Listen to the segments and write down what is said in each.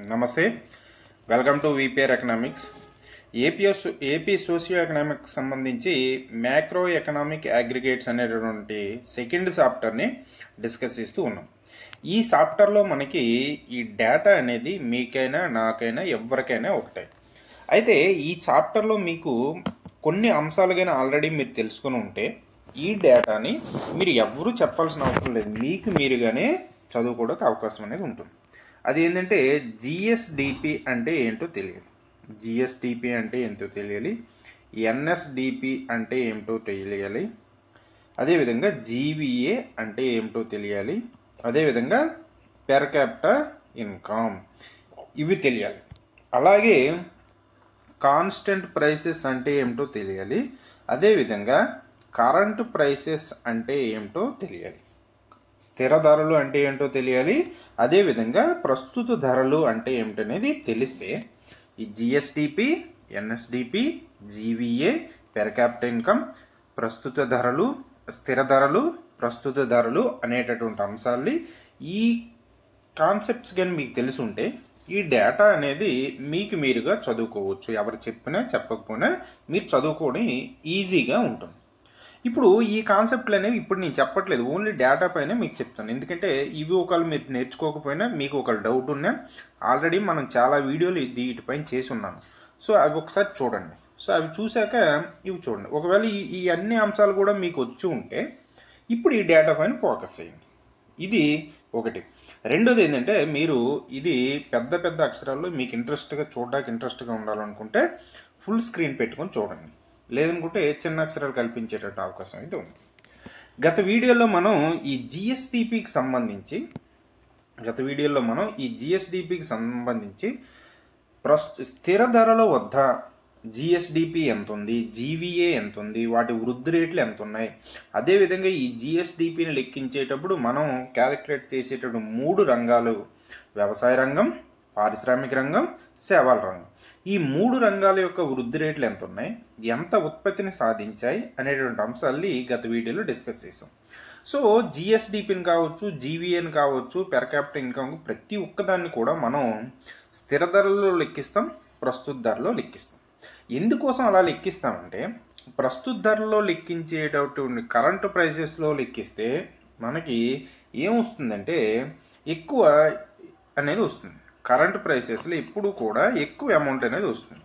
నమస్తే, welcome to VPR economics. AP socio economic సంబంధించి macro economic aggregates అనేటటువంటి second చాప్టర్ని discuss చేస్తూ ఉన్నాం. ఈ చాప్టర్లో మనకి ఈ డేటా అనేది మీకైనా నాకైనా ఎవరికైనా ఒకటే. అయితే ఈ చాప్టర్లో మీకు కొన్ని అంశాలుగానే ఆల్రెడీ మీరు తెలుసుకుని ఉంటే ఈ డేటాని మీరు ఎవరు చెప్పాల్సిన అవసరం లేదు, మీకు మీరుగానే చదువుకోవడానికి అవకాశం అనేది ఉంటుంది. అది ఏంటంటే జిఎస్డిపి అంటే ఏంటో తెలియాలి, జిఎస్డిపి అంటే ఏంటో తెలియాలి, ఎన్ఎస్డిపి అంటే ఏమిటో తెలియాలి, అదేవిధంగా జీవీఏ అంటే ఏమిటో తెలియాలి, అదేవిధంగా పెర్ క్యాపిటా ఇన్కమ్ ఇవి తెలియాలి. అలాగే కాన్స్టెంట్ ప్రైసెస్ అంటే ఏమిటో తెలియాలి, అదేవిధంగా కరెంట్ ప్రైసెస్ అంటే ఏమిటో తెలియాలి, స్థిర ధరలు అంటే ఏంటో తెలియాలి, అదేవిధంగా ప్రస్తుత ధరలు అంటే ఏమిటనేది తెలిస్తే ఈ GSDP, NSDP, GVA, per capita income, ప్రస్తుత ధరలు, స్థిర ధరలు, ప్రస్తుత ధరలు అనేటటువంటి అంశాలని ఈ కాన్సెప్ట్స్ కానీ మీకు తెలిసి ఉంటే ఈ డేటా అనేది మీకు మీరుగా చదువుకోవచ్చు. ఎవరు చెప్పినా చెప్పకపోయినా మీరు చదువుకోవడం ఈజీగా ఉంటుంది. ఇప్పుడు ఈ కాన్సెప్ట్లు అనేవి ఇప్పుడు నేను చెప్పట్లేదు, ఓన్లీ డేటా పైన మీకు చెప్తాను. ఎందుకంటే ఇవి ఒకళ్ళు మీరు నేర్చుకోకపోయినా మీకు ఒక డౌట్ ఉన్నా ఆల్రెడీ మనం చాలా వీడియోలు వీటిపైన చేసి ఉన్నాను. సో అవి ఒకసారి చూడండి. సో అవి చూశాక ఇవి చూడండి. ఒకవేళ ఈ అన్ని అంశాలు కూడా మీకు వచ్చి ఉంటే ఇప్పుడు ఈ డేటా పైన ఫోకస్ చేయండి. ఇది ఒకటి. రెండోది ఏంటంటే మీరు ఇది పెద్ద పెద్ద అక్షరాల్లో మీకు ఇంట్రెస్ట్గా చూడడానికి ఇంట్రెస్ట్గా ఉండాలనుకుంటే ఫుల్ స్క్రీన్ పెట్టుకొని చూడండి, లేదనుకుంటే చిన్న అక్షరాలు కల్పించేటట్టు అవకాశం అయితే ఉంది. గత వీడియోలో మనం ఈ జిఎస్డిపికి సంబంధించి స్థిర ధరల వద్ద జిఎస్డిపి ఎంత ఉంది, జీవీఏ ఎంత ఉంది, వాటి వృద్ధి రేట్లు ఎంత ఉన్నాయి, అదేవిధంగా ఈ జిఎస్డిపిని లెక్కించేటప్పుడు మనం క్యాలిక్యులేట్ చేసేటప్పుడు 3 రంగాలు: వ్యవసాయ రంగం, పారిశ్రామిక రంగం, సేవల రంగం. ఈ 3 రంగాల యొక్క వృద్ధి రేట్లు ఎంత ఉన్నాయి, ఎంత ఉత్పత్తిని సాధించాయి అనేటువంటి అంశాలని గత వీడియోలో డిస్కస్ చేసాం. సో జిఎస్డిపిని కావచ్చు, జీవీఏని కావచ్చు, పెర్ క్యాపిటా ఇన్కమ్ ప్రతి ఒక్కదాన్ని కూడా మనం స్థిర ధరలో లెక్కిస్తాం, ప్రస్తుత ధరలో లెక్కిస్తాం. ఎందుకోసం అలా లెక్కిస్తామంటే ప్రస్తుత ధరలో లెక్కించేటటువంటి కరెంటు ప్రైసెస్లో లెక్కిస్తే మనకి ఏమొస్తుందంటే ఎక్కువ అనేది వస్తుంది. కరెంట్ ప్రైసెస్లో ఎప్పుడు కూడా ఎక్కువ అమౌంట్ అనేది వస్తుంది.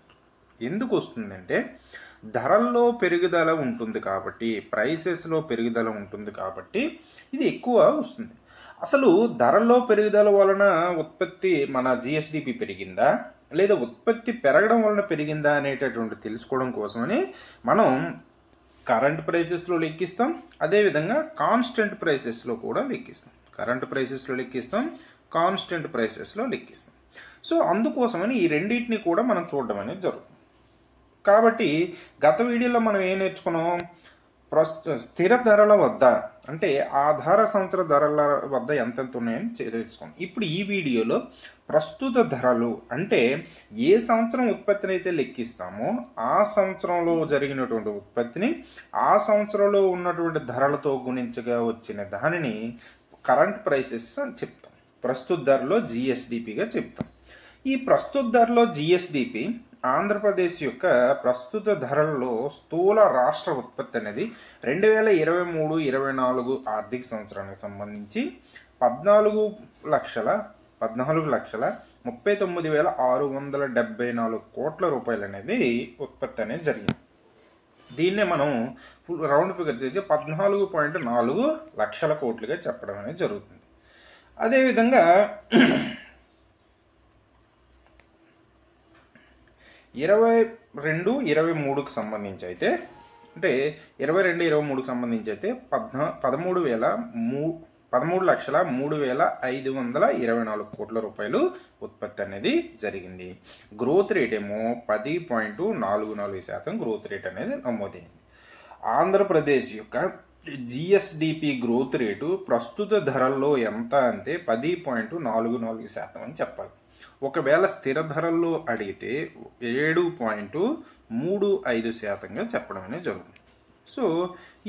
ఎందుకు వస్తుందంటే ధరల్లో పెరుగుదల ఉంటుంది కాబట్టి, ప్రైసెస్లో పెరుగుదల ఉంటుంది కాబట్టి ఇది ఎక్కువ వస్తుంది. అసలు ధరల్లో పెరుగుదల వలన ఉత్పత్తి మన జిఎస్డిపి పెరిగిందా లేదా ఉత్పత్తి పెరగడం వలన పెరిగిందా అనేటటువంటి తెలుసుకోవడం కోసమని మనం కరెంట్ ప్రైసెస్లో లెక్కిస్తాం, అదేవిధంగా కాన్స్టెంట్ ప్రైసెస్లో కూడా లెక్కిస్తాం. కరెంట్ ప్రైసెస్లో లెక్కిస్తాం, కాన్స్టెంట్ ప్రైసెస్లో లెక్కిస్తాం. సో అందుకోసమని ఈ రెండింటిని కూడా మనం చూడడం అనేది జరుగుతుంది. కాబట్టి గత వీడియోలో మనం ఏం నేర్చుకున్నాం? స్థిర ధరల వద్ద అంటే ఆధార సంవత్సర ధరల వద్ద ఎంతెంత ఉన్నాయని తెలుసుకున్నాం. ఇప్పుడు ఈ వీడియోలో ప్రస్తుత ధరలు అంటే ఏ సంవత్సరం ఉత్పత్తిని అయితే లెక్కిస్తామో ఆ సంవత్సరంలో జరిగినటువంటి ఉత్పత్తిని ఆ సంవత్సరంలో ఉన్నటువంటి ధరలతో గుణించగా వచ్చిన దానిని కరెంట్ ప్రైసెస్ అని చెప్తాం, ప్రస్తుత ధరలో జిఎస్డిపిగా చెప్తాం. ఈ ప్రస్తుత ధరలో జిఎస్డిపి ఆంధ్రప్రదేశ్ యొక్క ప్రస్తుత ధరల్లో స్థూల రాష్ట్ర ఉత్పత్తి అనేది 2023-24 ఆర్థిక సంవత్సరానికి సంబంధించి 14,39,674 కోట్ల రూపాయలు అనేది ఉత్పత్తి అనేది జరిగింది. దీన్నే మనం రౌండ్ ఫిగర్ చేసి 14.4 లక్షల కోట్లుగా చెప్పడం అనేది జరుగుతుంది. అదేవిధంగా 22-23కి సంబంధించి అయితే అంటే 22-23కి సంబంధించి అయితే 13,03,524 కోట్ల రూపాయలు ఉత్పత్తి అనేది జరిగింది. గ్రోత్ రేట్ ఏమో 10.44% గ్రోత్ రేట్ అనేది నమోదైంది. ఆంధ్రప్రదేశ్ యొక్క జిఎస్డిపి గ్రోత్ రేటు ప్రస్తుత ధరల్లో ఎంత అంటే 10.44% అని చెప్పాలి. ఒకవేళ స్థిర ధరల్లో అడిగితే 7.35%గా చెప్పడం అనేది జరుగుతుంది. సో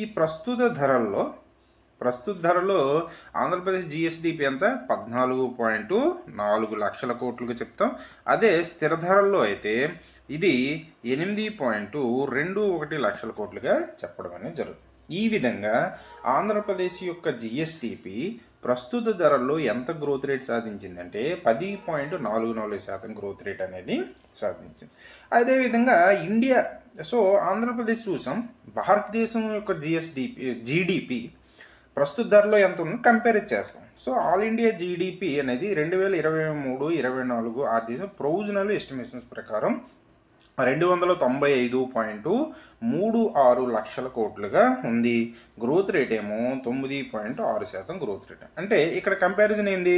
ఈ ప్రస్తుత ధరల్లో ప్రస్తుత ధరలో ఆంధ్రప్రదేశ్ జిఎస్డిపి ఎంత 14.4 లక్షల కోట్లుగా చెప్తాం. అదే స్థిర ధరల్లో అయితే ఇది 8.21 లక్షల కోట్లుగా చెప్పడం అనేది జరుగుతుంది. ఈ విధంగా ఆంధ్రప్రదేశ్ యొక్క జిఎస్డిపి ప్రస్తుత ధరల్లో ఎంత గ్రోత్ రేట్ సాధించిందంటే 10.44% గ్రోత్ రేట్ అనేది సాధించింది. అదేవిధంగా ఇండియా, సో ఆంధ్రప్రదేశ్ చూసాం, భారతదేశం యొక్క జీడిపి ప్రస్తుత ధరలో ఎంత ఉందో కంపేర్ చేస్తాం. సో ఆల్ ఇండియా జీడిపి అనేది 2023-24 ఆర్థిక ప్రొవిజనల్ ఎస్టిమేషన్స్ ప్రకారం 295.36 లక్షల కోట్లుగా ఉంది. గ్రోత్ రేట్ ఏమో 9.6% గ్రోత్ రేట్. అంటే ఇక్కడ కంపారిజన్ ఏంది,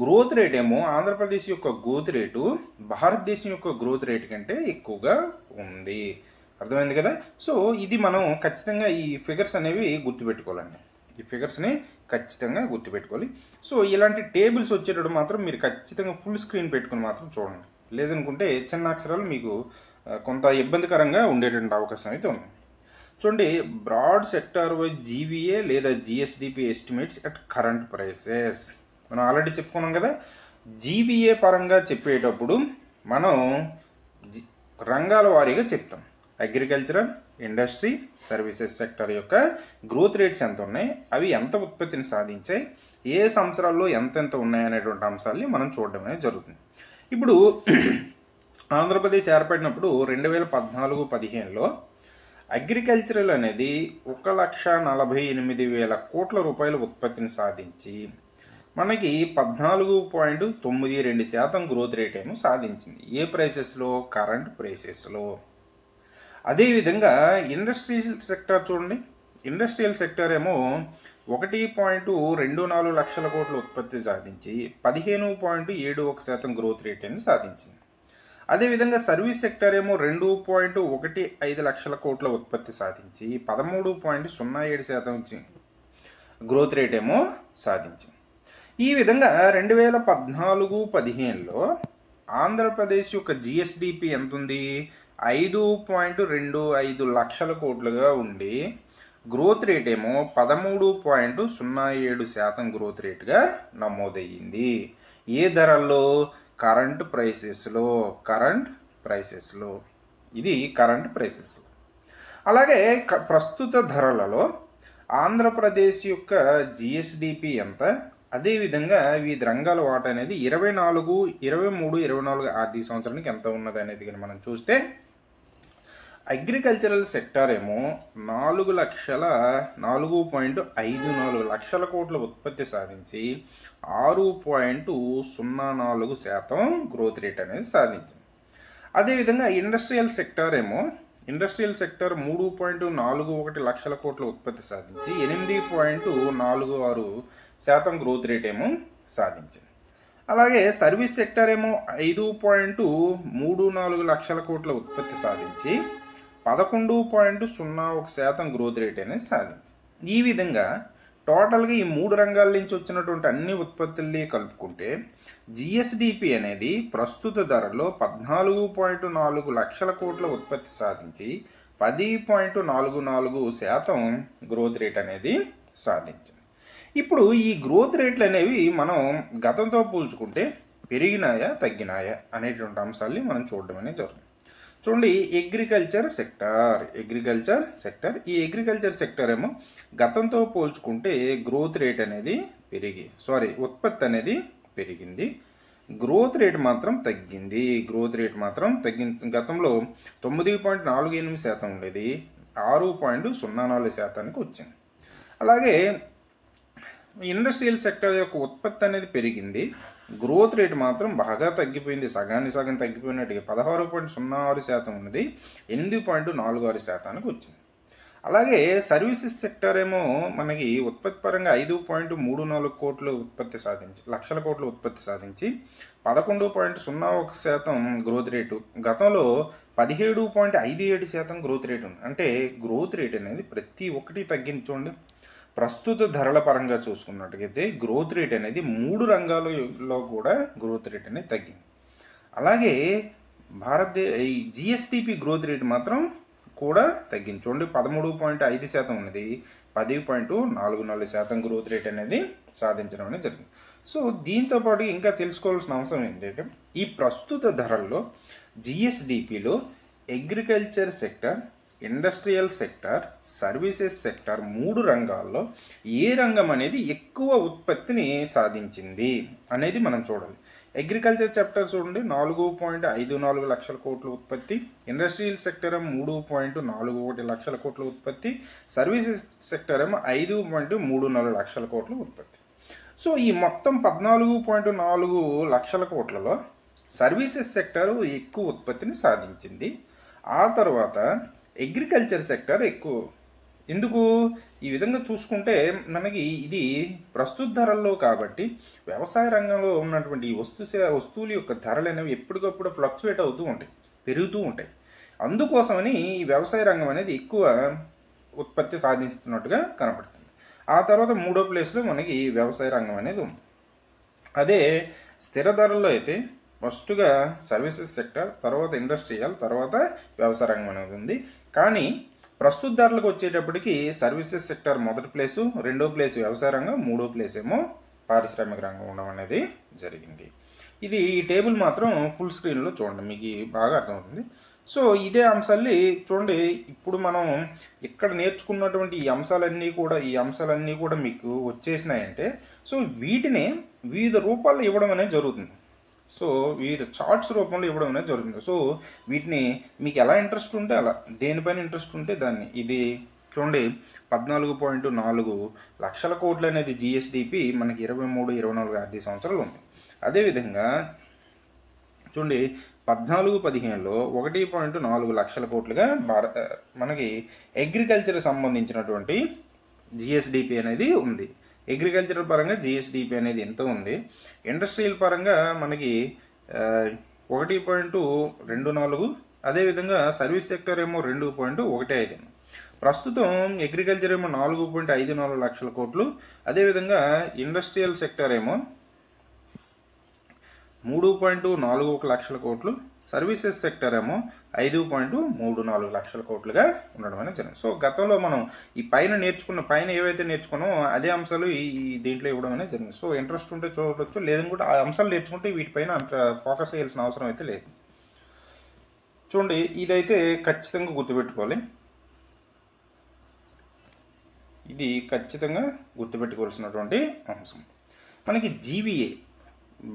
గ్రోత్ రేట్ ఏమో ఆంధ్రప్రదేశ్ యొక్క గ్రోత్ రేటు భారతదేశం యొక్క గ్రోత్ రేట్ కంటే ఎక్కువగా ఉంది. అర్థమైంది కదా. సో ఇది మనం ఖచ్చితంగా ఈ ఫిగర్స్ అనేవి గుర్తుపెట్టుకోవాలండి. ఈ ఫిగర్స్ని ఖచ్చితంగా గుర్తుపెట్టుకోవాలి. సో ఇలాంటి టేబుల్స్ వచ్చేటప్పుడు మాత్రం మీరు ఖచ్చితంగా ఫుల్ స్క్రీన్ పెట్టుకుని మాత్రం చూడండి. లేదనుకుంటే చిన్న అక్షరాలు మీకు కొంత ఇబ్బందికరంగా ఉండేటువంటి అవకాశం అయితే ఉంది. చూడండి, బ్రాడ్ సెక్టార్ వైజ్ జీవీఏ లేదా GSDP estimates at current prices. మనం ఆల్రెడీ చెప్పుకున్నాం కదా, జీవీఏ పరంగా చెప్పేటప్పుడు మనం రంగాల వారీగా చెప్తాం. అగ్రికల్చరల్, ఇండస్ట్రీ, సర్వీసెస్ సెక్టర్ యొక్క గ్రోత్ రేట్స్ ఎంత ఉన్నాయి, అవి ఎంత ఉత్పత్తిని సాధించాయి, ఏ సంవత్సరాల్లో ఎంతెంత ఉన్నాయనేటువంటి అంశాలని మనం చూడడం అనేది జరుగుతుంది. ఇప్పుడు ఆంధ్రప్రదేశ్ ఏర్పడినప్పుడు 2014-15లో అగ్రికల్చరల్ అనేది 1,48,000 కోట్ల రూపాయల ఉత్పత్తిని సాధించి మనకి 14.92% గ్రోత్ రేట్ ఏమో సాధించింది. ఏ ప్రైసెస్లో? కరెంట్ ప్రైసెస్లో. అదేవిధంగా ఇండస్ట్రియల్ సెక్టర్ చూడండి, ఇండస్ట్రియల్ సెక్టర్ ఏమో 1.24 లక్షల కోట్ల ఉత్పత్తి సాధించి 15.71% గ్రోత్ రేట్ అని సాధించింది. అదేవిధంగా సర్వీస్ సెక్టర్ ఏమో 2.15 లక్షల కోట్ల ఉత్పత్తి సాధించి 13.07% గ్రోత్ రేట్ ఏమో సాధించింది. ఈ విధంగా 2014-15లో ఆంధ్రప్రదేశ్ యొక్క జిఎస్డిపి ఎంత ఉంది? 5.25 లక్షల కోట్లుగా ఉండి గ్రోత్ రేట్ ఏమో 13.07% గ్రోత్ రేట్గా నమోదయ్యింది. ఏ ధరల్లో? కరెంట్ ప్రైసెస్లో. కరెంట్ ప్రైసెస్లో. ఇది కరెంట్ ప్రైసెస్లో. అలాగే ప్రస్తుత ధరలలో ఆంధ్రప్రదేశ్ యొక్క జిఎస్డిపి ఎంత, అదేవిధంగా వివిధ రంగాల వాటా అనేది 23-24 ఆర్థిక సంవత్సరానికి ఎంత ఉన్నది అనేది కానీ మనం చూస్తే, అగ్రికల్చరల్ సెక్టార్ ఏమో 4.54 లక్షల కోట్ల ఉత్పత్తి సాధించి 6.04% గ్రోత్ రేట్ అనేది సాధించింది. అదేవిధంగా ఇండస్ట్రియల్ సెక్టార్ ఏమో 3.41 లక్షల కోట్ల ఉత్పత్తి సాధించి 8.46% గ్రోత్ రేట్ ఏమో సాధించింది. అలాగే సర్వీస్ సెక్టార్ ఏమో 5.34 లక్షల కోట్ల ఉత్పత్తి సాధించి 11.01% గ్రోత్ రేట్ అనేది సాధించింది. ఈ విధంగా టోటల్గా ఈ మూడు రంగాల నుంచి వచ్చినటువంటి అన్ని ఉత్పత్తుల్ని కలుపుకుంటే జిఎస్డిపి అనేది ప్రస్తుత ధరలో 14.4 లక్షల కోట్ల ఉత్పత్తి సాధించి 10.44% గ్రోత్ రేట్ అనేది సాధించింది. ఇప్పుడు ఈ గ్రోత్ రేట్లు అనేవి మనం గతంతో పోల్చుకుంటే పెరిగినాయా తగ్గినాయా అనేటువంటి అంశాలని మనం చూడడం అనేది జరుగుతుంది. చూడండి, అగ్రికల్చర్ సెక్టర్ ఈ అగ్రికల్చర్ సెక్టర్ ఏమో గతంతో పోల్చుకుంటే గ్రోత్ రేట్ అనేది ఉత్పత్తి అనేది పెరిగింది, గ్రోత్ రేట్ మాత్రం తగ్గింది. గతంలో 9.48% ఉండేది, 6.04% వచ్చింది. అలాగే ఇండస్ట్రియల్ సెక్టర్ యొక్క ఉత్పత్తి అనేది పెరిగింది, గ్రోత్ రేట్ మాత్రం బాగా తగ్గిపోయింది, సగం తగ్గిపోయినట్టుగా 16.06% ఉన్నది 8.46% వచ్చింది. అలాగే సర్వీసెస్ సెక్టర్ ఏమో మనకి ఉత్పత్తి పరంగా 5.34 లక్షల కోట్ల ఉత్పత్తి సాధించి 11.01% గ్రోత్ రేటు, గతంలో 17.57% గ్రోత్ రేట్ ఉంది. అంటే గ్రోత్ రేట్ అనేది ప్రతి ఒక్కటి తగ్గింది. చూడండి, ప్రస్తుత ధరల పరంగా చూసుకున్నట్టుగైతే గ్రోత్ రేట్ అనేది మూడు రంగాలలో కూడా గ్రోత్ రేట్ అనేది తగ్గింది. అలాగే జిఎస్డిపి గ్రోత్ రేట్ మాత్రం కూడా తగ్గింది. చూడండి, 13.5% ఉన్నది 10.44% గ్రోత్ రేట్ అనేది సాధించడం అనేది జరిగింది. సో దీంతో పాటు ఇంకా తెలుసుకోవాల్సిన అవసరం ఏంటంటే ఈ ప్రస్తుత ధరల్లో జిఎస్డిపిలో agriculture sector, industrial sector, services sector 3 రంగాల్లో ఏ రంగం అనేది ఎక్కువ ఉత్పత్తిని సాధించింది అనేది మనం చూడాలి. అగ్రికల్చర్ సెక్టర్ చూడండి 4.54 లక్షల కోట్ల ఉత్పత్తి, ఇండస్ట్రియల్ సెక్టర్ ఏమో 3.41 లక్షల కోట్ల ఉత్పత్తి, సర్వీసెస్ సెక్టర్ ఏమో 5.34 లక్షల కోట్ల ఉత్పత్తి. సో ఈ మొత్తం 14.4 లక్షల కోట్లలో సర్వీసెస్ సెక్టర్ ఎక్కువ ఉత్పత్తిని సాధించింది. ఆ తర్వాత అగ్రికల్చర్ సెక్టర్ ఎక్కువ. ఎందుకు ఈ విధంగా చూసుకుంటే మనకి ఇది ప్రస్తుత ధరల్లో కాబట్టి వ్యవసాయ రంగంలో ఉన్నటువంటి వస్తువుల యొక్క ధరలు అనేవి ఎప్పటికప్పుడు ఫ్లక్చువేట్ అవుతూ ఉంటాయి, పెరుగుతూ ఉంటాయి. అందుకోసమని ఈ వ్యవసాయ రంగం అనేది ఎక్కువ ఉత్పత్తి సాధిస్తున్నట్టుగా కనపడుతుంది. ఆ తర్వాత 3వ ప్లేస్లో మనకి వ్యవసాయ రంగం అనేది ఉంది. అదే స్థిర ధరల్లో అయితే ఫస్ట్గా సర్వీసెస్ సెక్టర్, తర్వాత ఇండస్ట్రియల్, తర్వాత వ్యవసాయ రంగం అనేది ఉంది. కానీ ప్రస్తుత ధరలకు వచ్చేటప్పటికి సర్వీసెస్ సెక్టర్ మొదటి ప్లేసు, 2వ ప్లేసు వ్యవసాయ రంగం, 3వ ప్లేస్ ఏమో పారిశ్రామిక రంగం ఉండడం అనేది జరిగింది. ఇది ఈ టేబుల్ మాత్రం ఫుల్ స్క్రీన్లో చూడండి, మీకు బాగా అర్థమవుతుంది. సో ఇదే అంశాల్ని చూడండి, ఇప్పుడు మనం ఇక్కడ నేర్చుకున్నటువంటి ఈ అంశాలన్నీ కూడా మీకు వచ్చేసినాయంటే సో వీటిని వివిధ రూపాల్లో ఇవ్వడం అనేది జరుగుతుంది. సో వివిధ చార్ట్స్ రూపంలో ఇవ్వడం అనేది జరుగుతుంది. సో వీటిని మీకు ఎలా ఇంట్రెస్ట్ ఉంటే అలా, దేనిపైన ఇంట్రెస్ట్ ఉంటే దాన్ని. ఇది చూడండి 14.4 లక్షల కోట్లు అనేది జిఎస్డిపి మనకి 23-24 ఆర్థిక సంవత్సరాలు ఉంది. అదేవిధంగా చూడండి 14-15లో 1.4 లక్షల కోట్లుగా మనకి అగ్రికల్చర్ సంబంధించినటువంటి జిఎస్డిపి అనేది ఉంది. అగ్రికల్చర్ పరంగా జిఎస్డిపి అనేది ఎంత ఉంది, ఇండస్ట్రియల్ పరంగా మనకి 1.24, అదేవిధంగా సర్వీస్ సెక్టర్ ఏమో 2.15. ప్రస్తుతం అగ్రికల్చర్ ఏమో 4.54 లక్షల కోట్లు, అదేవిధంగా ఇండస్ట్రియల్ సెక్టర్ ఏమో 3.41 లక్షల కోట్లు, సర్వీసెస్ సెక్టర్ ఏమో 5.34 లక్షల కోట్లుగా ఉండడం అనేది జరిగింది. సో గతంలో మనం ఈ పైన ఏవైతే నేర్చుకున్నామో అదే అంశాలు ఈ దీంట్లో ఇవ్వడం అనేది జరిగింది. సో ఇంట్రెస్ట్ ఉంటే చూడవచ్చు, లేదని కూడా ఆ అంశాలు నేర్చుకుంటే వీటిపైన అంత ఫోకస్ చేయాల్సిన అవసరం అయితే లేదు. చూడండి ఇదైతే ఖచ్చితంగా గుర్తుపెట్టుకోవాలి, ఇది ఖచ్చితంగా గుర్తుపెట్టుకోవాల్సినటువంటి అంశం. మనకి GVA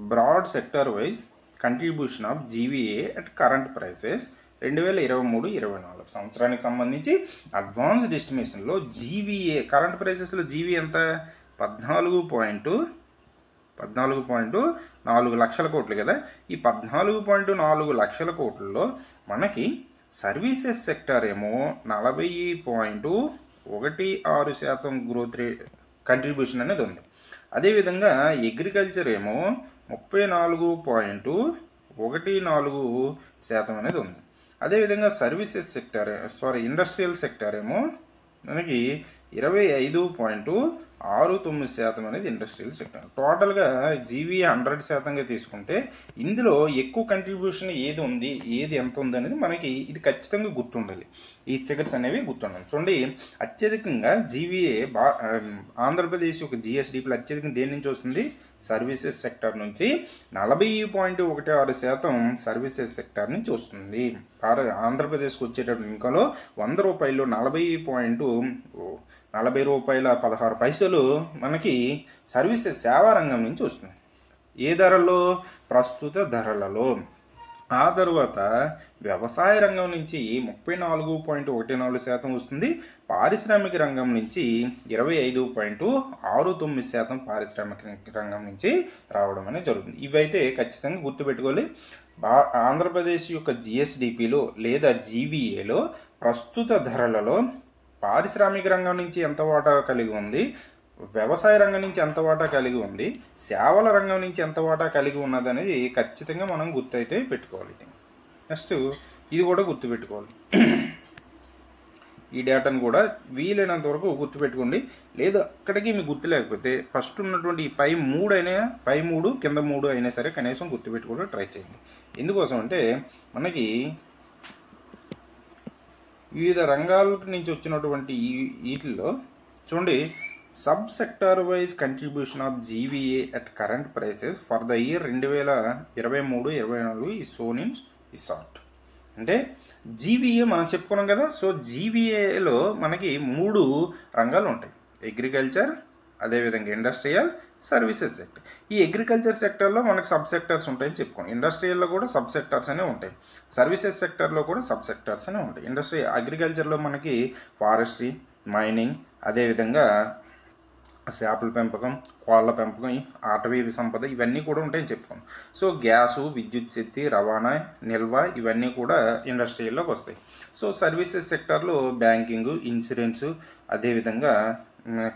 broad sector wise contribution of GVA at current prices 2023-24 సంవత్సరానికి సంబంధించి అడ్వాన్స్డ్ ఎస్టిమేషన్లో జీవీఏ కరెంట్ ప్రైసెస్లో జీవీ ఎంత 14.4 లక్షల కోట్లు కదా. ఈ 14.4 లక్షల కోట్లలో మనకి సర్వీసెస్ సెక్టర్ ఏమో 40.16% గ్రోత్ రేట్ కంట్రిబ్యూషన్ అనేది ఉంది. అదేవిధంగా అగ్రికల్చర్ ఏమో 34.14% అనేది ఉంది. అదేవిధంగా సర్వీసెస్ సెక్టర్ ఇండస్ట్రియల్ సెక్టర్ ఏమో మనకి 25.69% అనేది ఇండస్ట్రియల్ సెక్టర్. టోటల్గా జీవీ 100%గా తీసుకుంటే ఇందులో ఎక్కువ కంట్రిబ్యూషన్ ఏది ఉంది, ఏది ఎంత ఉంది అనేది మనకి ఇది ఖచ్చితంగా గుర్తుండాలి. ఈ ఫిగర్స్ అనేవి గుర్తుండాలి. చూడండి అత్యధికంగా జీవీఏ ఆంధ్రప్రదేశ్ యొక్క జిఎస్డిపిలో అత్యధికంగా దేని నుంచి వస్తుంది, సర్వీసెస్ సెక్టర్ నుంచి 40.16% సర్వీసెస్ సెక్టర్ నుంచి వస్తుంది. ఆంధ్రప్రదేశ్కి వచ్చేటప్పుడు ఇంకాలో 100 రూపాయలు 40 రూపాయల 16 పైసలు మనకి సర్వీసెస్ సేవా రంగం నుంచి వస్తుంది. ఏ ధరల్లో, ప్రస్తుత ధరలలో. ఆ తర్వాత వ్యవసాయ రంగం నుంచి 34.14% వస్తుంది. పారిశ్రామిక రంగం నుంచి 25.69% పారిశ్రామిక రంగం నుంచి రావడం అనేది జరుగుతుంది. ఇవైతే ఖచ్చితంగా గుర్తుపెట్టుకోవాలి. ఆంధ్రప్రదేశ్ యొక్క జిఎస్డిపిలో లేదా జీవీఏలో ప్రస్తుత ధరలలో పారిశ్రామిక రంగం నుంచి ఎంత వాటా కలిగి ఉంది, వ్యవసాయ రంగం నుంచి ఎంత వాటా కలిగి ఉంది, సేవల రంగం నుంచి ఎంత వాటా కలిగి ఉన్నది అనేది ఖచ్చితంగా మనం గుర్తయితే పెట్టుకోవాలి. నెక్స్ట్ ఇది కూడా గుర్తుపెట్టుకోవాలి. ఈ డేటాను కూడా వీలైనంత వరకు గుర్తుపెట్టుకోండి. లేదు అక్కడికి మీకు గుర్తు లేకపోతే ఫస్ట్ ఉన్నటువంటి ఈ పై 3 కింద 3 అయినా సరే కనీసం గుర్తుపెట్టుకోవడం ట్రై చేయండి. ఎందుకోసం అంటే మనకి వివిధ రంగాల నుంచి వచ్చినటువంటి వీటిల్లో చూడండి, sub sector wise contribution of GVA at current prices for the year 2023-24 ఈ సోన్ ఇన్ ఈ షార్ట్. అంటే జీవీఏ మనం చెప్పుకున్నాం కదా. సో జీవీఏలో మనకి 3 రంగాలు ఉంటాయి: అగ్రికల్చర్, అదేవిధంగా ఇండస్ట్రియల్, సర్వీసెస్ సెక్టర్. ఈ అగ్రికల్చర్ సెక్టర్లో మనకి సబ్ సెక్టర్స్ ఉంటాయని చెప్పుకోండి. ఇండస్ట్రియల్లో కూడా సబ్ సెక్టర్స్ అనే ఉంటాయి, సర్వీసెస్ సెక్టర్లో కూడా సబ్ సెక్టర్స్ అనే ఉంటాయి. అగ్రికల్చర్లో మనకి ఫారెస్ట్రీ, మైనింగ్, అదేవిధంగా చేపల పెంపకం, కోళ్ళ పెంపకం, అటవీ సంపద ఇవన్నీ కూడా ఉంటాయని చెప్పుకోండి. సో గ్యాసు, విద్యుత్ శక్తి, రవాణా, నిల్వ ఇవన్నీ కూడా ఇండస్ట్రియల్లోకి వస్తాయి. సో సర్వీసెస్ సెక్టర్లో బ్యాంకింగ్, ఇన్సూరెన్సు, అదేవిధంగా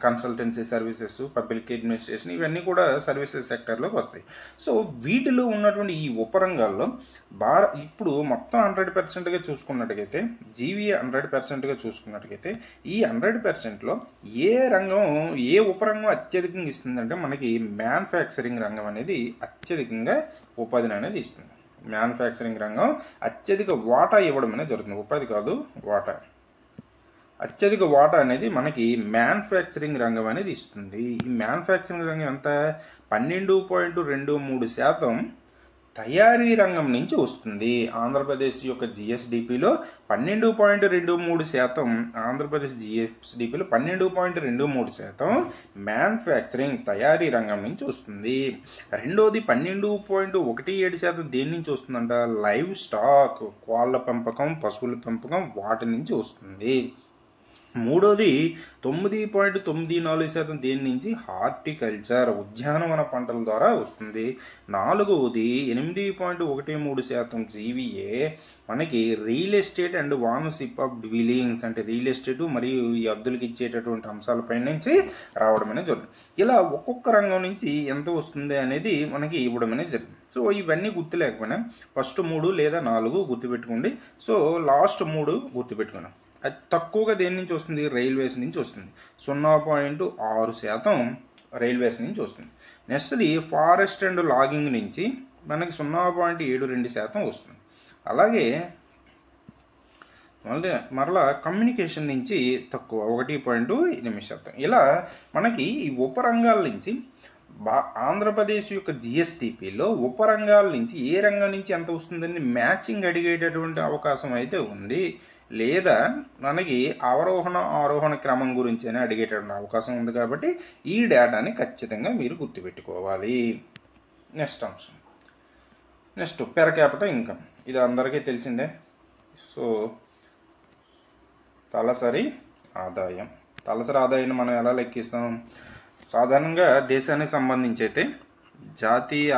కన్సల్టెన్సీ సర్వీసెస్, పబ్లిక్ అడ్మినిస్ట్రేషన్ ఇవన్నీ కూడా సర్వీసెస్ సెక్టర్లోకి వస్తాయి. సో వీటిలో ఉన్నటువంటి ఈ ఉపరంగాల్లో ఇప్పుడు మొత్తం 100%గా చూసుకున్నట్టుగైతే, జీవీఏ 100%గా చూసుకున్నట్టుగైతే, ఈ 100%లో ఏ ఉపరంగం అత్యధికంగా ఇస్తుందంటే మనకి మ్యానుఫ్యాక్చరింగ్ రంగం అనేది అత్యధికంగా ఉపాధిని అనేది ఇస్తుంది. మ్యానుఫ్యాక్చరింగ్ రంగం అత్యధిక వాటా ఇవ్వడం అనేది జరుగుతుంది. ఉపాధి కాదు, వాటా. అత్యధిక వాటా అనేది మనకి మ్యానుఫ్యాక్చరింగ్ రంగం అనేది ఇస్తుంది. ఈ మ్యానుఫ్యాక్చరింగ్ రంగం ఎంత? 12.23% తయారీ రంగం నుంచి వస్తుంది. ఆంధ్రప్రదేశ్ యొక్క జిఎస్డిపిలో 12.23%, ఆంధ్రప్రదేశ్ జిఎస్డిపిలో 12.23% మ్యానుఫ్యాక్చరింగ్ తయారీ రంగం నుంచి వస్తుంది. రెండోది 12.17% దేని నుంచి వస్తుందంట? లైవ్ స్టాక్, కోళ్ళ పెంపకం, పశువుల పెంపకం వాటి నుంచి వస్తుంది. మూడోది 9.94% దేని నుంచి? హార్టికల్చర్, ఉద్యానవన పంటల ద్వారా వస్తుంది. నాలుగవది 8.13% జీవీఏ మనకి real estate and ownership of dwellings, అంటే రియల్ ఎస్టేట్ మరియు ఈ అద్దెలకు ఇచ్చేటటువంటి అంశాలపై నుంచి రావడం అనేది జరుగుతుంది. ఇలా ఒక్కొక్క రంగం నుంచి ఎంత వస్తుంది అనేది మనకి ఇవ్వడం అనేది జరిగింది. సో ఇవన్నీ గుర్తు లేకపోయినా ఫస్ట్ 3 లేదా 4 గుర్తుపెట్టుకోండి. So last 3 గుర్తుపెట్టుకున్నాం. అది తక్కువగా దేని నుంచి వస్తుంది? రైల్వేస్ నుంచి వస్తుంది. 0.6% రైల్వేస్ నుంచి వస్తుంది. నెక్స్ట్ది ఫారెస్ట్ అండ్ లాగింగ్ నుంచి మనకి 0.72% వస్తుంది. అలాగే మరలా కమ్యూనికేషన్ నుంచి తక్కువ 1.8%. ఇలా మనకి ఈ ఉపరంగాల నుంచి ఆంధ్రప్రదేశ్ యొక్క జిఎస్టిపిలో ఉపరంగాల నుంచి ఏ రంగం నుంచి ఎంత వస్తుందని మ్యాచింగ్ అడిగేటటువంటి అవకాశం అయితే ఉంది. లేదా మనకి ఆరోహణ క్రమం గురించి అని అడిగేటటువంటి అవకాశం ఉంది. కాబట్టి ఈ డేటాని ఖచ్చితంగా మీరు గుర్తుపెట్టుకోవాలి. నెక్స్ట్ అంశం, నెక్స్ట్ పెర్ క్యాపిటల్ ఇన్కమ్. ఇది అందరికీ తెలిసిందే. సో తలసరి ఆదాయాన్ని మనం ఎలా లెక్కిస్తాం? సాధారణంగా దేశానికి సంబంధించి అయితే జాతీయ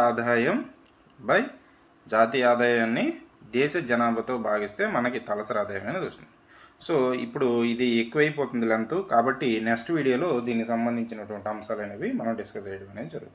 ఆదాయాన్ని దేశ జనాభాతో భాగిస్తే మనకి తలసరి ఆదాయం అనేది వస్తుంది. సో ఇప్పుడు ఇది ఎక్కువైపోతుంది లెంత్, కాబట్టి నెక్స్ట్ వీడియోలో దీనికి సంబంధించినటువంటి అంశాలు అనేవి మనం డిస్కస్ చేయడం అనేది జరుగుతుంది.